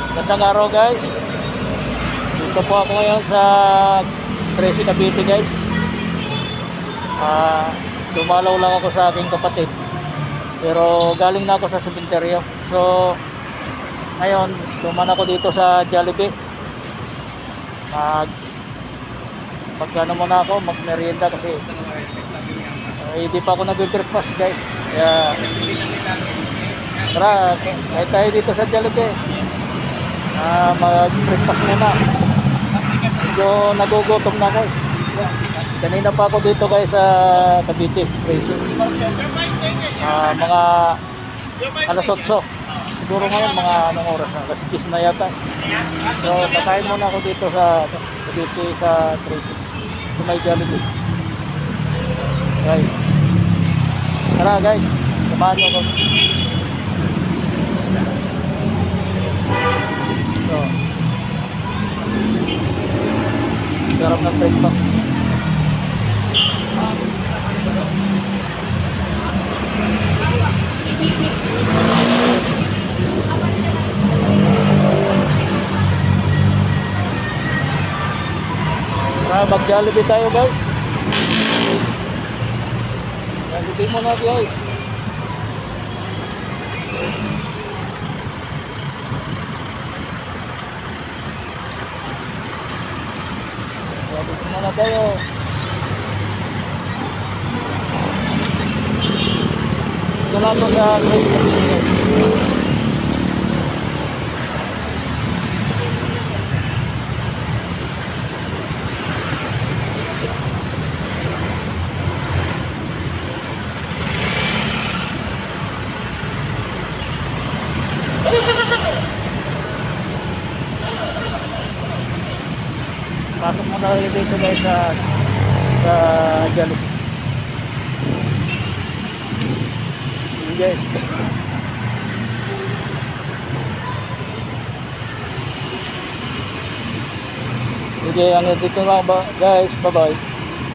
Magandang araw guys. Dito po ako ngayon sa Tracy Cavite guys. Dumalaw lang ako sa aking kapatid. Pero galing na ako sa sementeryo. So ngayon, duman ako dito sa Jollibee. Magkano muna ako, magmerienda kasi hindi pa ako nag-breakfast guys. Kaya tara, kahit tayo dito sa Jollibee. Mag-breakfast muna. Medyo nagugutom na ako. Kanina pa ako dito guys sa Cavite, Tracy. Mga alas 8. Siguro ngayon mga anong oras na, alas 10 na yata. So kakain muna ako dito sa Cavite sa Tracy. Sa may Jollibee. Guys. Tara guys, samahan nyo ako. So, sarap ng breakfast. Mag-Jollibee tayo guys. Jollibee muna guys. Jollibee muna tayo. Ito lang ito sa pasok mo na dito guys sa Jollibee. Guys. Sige, hanggang dito lang ba guys. Bye bye.